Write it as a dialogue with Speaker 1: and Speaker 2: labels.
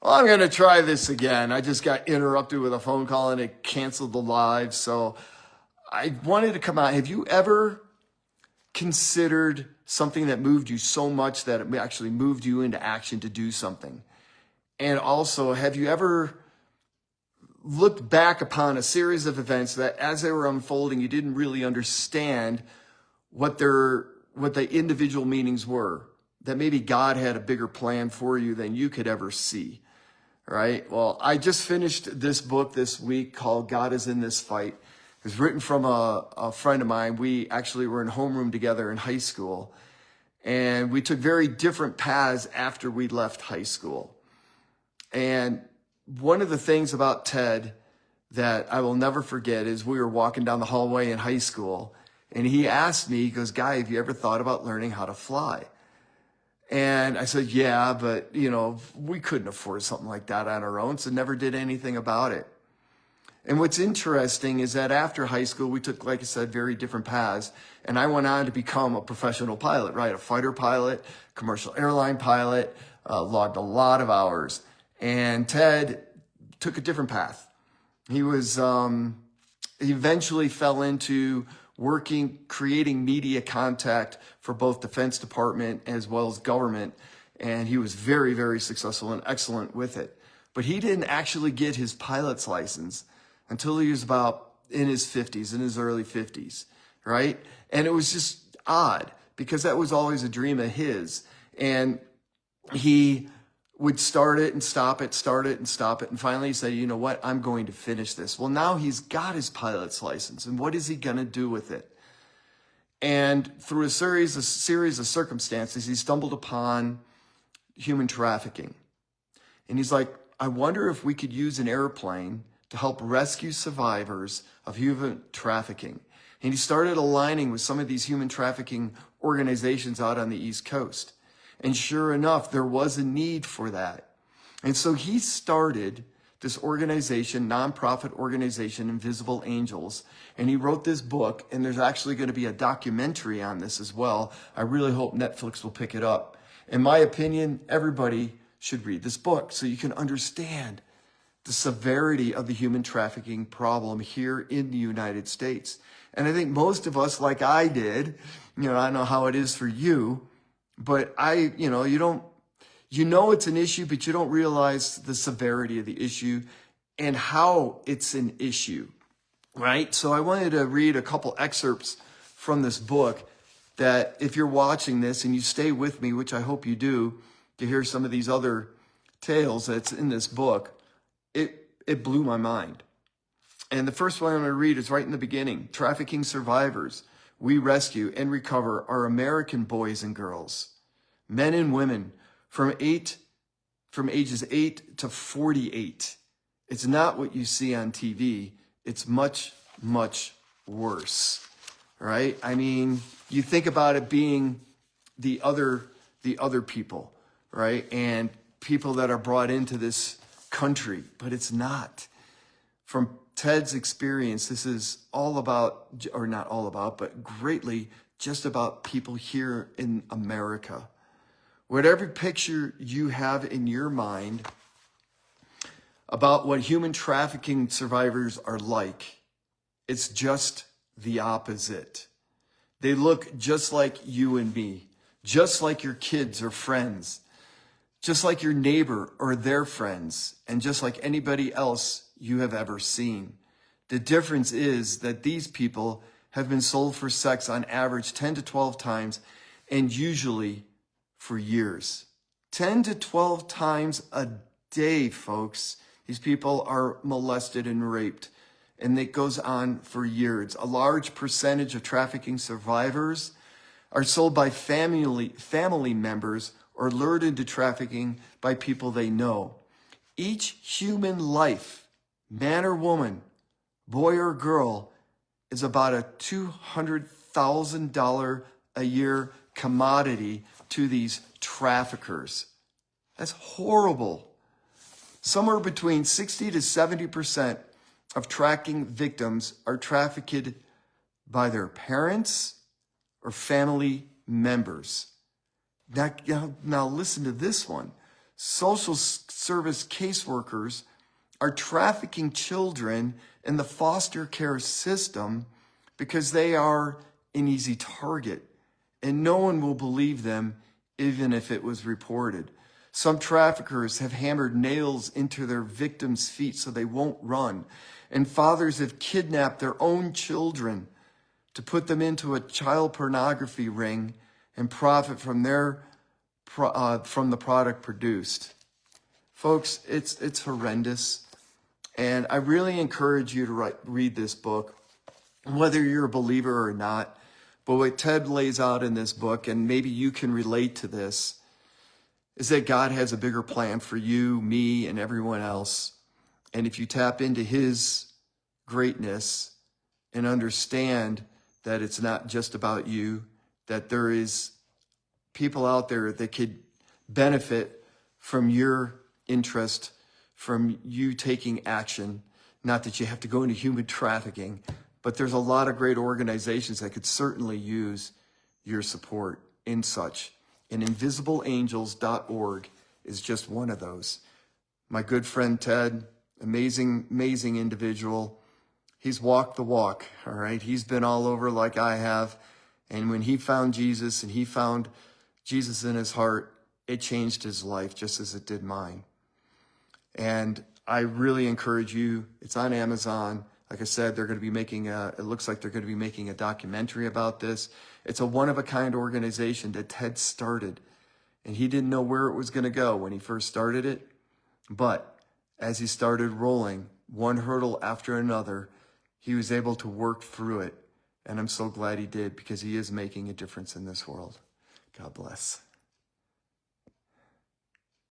Speaker 1: Well, I'm going to try this again. I just got interrupted with a phone call and it canceled the live. So I wanted to come out. Have you ever considered something that moved you so much that it actually moved you into action to do something? And also, have you ever looked back upon a series of events that as they were unfolding, you didn't really understand what the individual meanings were? That maybe God had a bigger plan for you than you could ever see. Right? Well, I just finished this book this week called God is in This Fight. It was written from a friend of mine. We actually were in homeroom together in high school. And we took very different paths after we left high school. And one of the things about Ted that I will never forget is we were walking down the hallway in high school. And he asked me, he goes, "Guy, have you ever thought about learning how to fly?" And I said, yeah, but, we couldn't afford something like that on our own, so never did anything about it. And what's interesting is that after high school, we took, like I said, very different paths. And I went on to become a professional pilot, right? A fighter pilot, commercial airline pilot, logged a lot of hours. And Ted took a different path. He eventually fell into creating media contact for both Defense Department as well as government. And he was very, very successful and excellent with it. But he didn't actually get his pilot's license until he was about in his 50s, in his early 50s, right? And it was just odd because that was always a dream of his. And he would start it and stop it, start it and stop it. And finally he said, you know what, I'm going to finish this. Well, now he's got his pilot's license. And what is he going to do with it? And through a series of circumstances, he stumbled upon human trafficking. And he's like, I wonder if we could use an airplane to help rescue survivors of human trafficking. And he started aligning with some of these human trafficking organizations out on the East Coast. And sure enough, there was a need for that. And so he started this organization, nonprofit organization, Invisible Angels. And he wrote this book, and there's actually going to be a documentary on this as well. I really hope Netflix will pick it up. In my opinion, everybody should read this book so you can understand the severity of the human trafficking problem here in the United States. And I think most of us, like I did, I don't know how it is for you, but you know it's an issue, but you don't realize the severity of the issue and how it's an issue, right? So I wanted to read a couple excerpts from this book that if you're watching this and you stay with me, which I hope you do, to hear some of these other tales that's in this book, it blew my mind. And the first one I'm going to read is right in the beginning. Trafficking survivors we rescue and recover are American boys and girls, men and women from ages 8 to 48. It's not what you see on TV. It's much, much worse, right? I mean, you think about it being the other people, right? And people that are brought into this country, but it's not. From Ted's experience, this is all about, or not all about, but greatly just about people here in America. Whatever picture you have in your mind about what human trafficking survivors are like, it's just the opposite. They look just like you and me, just like your kids or friends, just like your neighbor or their friends, and just like anybody else you have ever seen. The difference is that these people have been sold for sex on average 10 to 12 times, and usually for years. 10 to 12 times a day, folks. These people are molested and raped, and it goes on for years. A large percentage of trafficking survivors are sold by family members or lured into trafficking by people they know. Each human life, man or woman, boy or girl, is about a $200,000 a year commodity to these traffickers. That's horrible. Somewhere between 60 to 70% of trafficking victims are trafficked by their parents or family members. Now listen to this one. social service caseworkers are trafficking children in the foster care system because they are an easy target, and no one will believe them even if it was reported. Some traffickers have hammered nails into their victims' feet so they won't run, and fathers have kidnapped their own children to put them into a child pornography ring and profit from from the product produced. Folks, it's horrendous. And I really encourage you to read this book, whether you're a believer or not. But what Ted lays out in this book, and maybe you can relate to this, is that God has a bigger plan for you, me, and everyone else. And if you tap into his greatness and understand that it's not just about you, that there is people out there that could benefit from your interest, from you taking action. Not that you have to go into human trafficking, but there's a lot of great organizations that could certainly use your support in such. And invisibleangels.org is just one of those. My good friend Ted, amazing, amazing individual. He's walked the walk, all right? He's been all over like I have. And when he found Jesus and he found Jesus in his heart, it changed his life just as it did mine. And I really encourage you. It's on Amazon. Like I said, they're going to be making it looks like they're going to be making a documentary about this. It's a one-of-a-kind organization that Ted started. And he didn't know where it was going to go when he first started it. But as he started rolling, one hurdle after another, he was able to work through it. And I'm so glad he did, because he is making a difference in this world. God bless.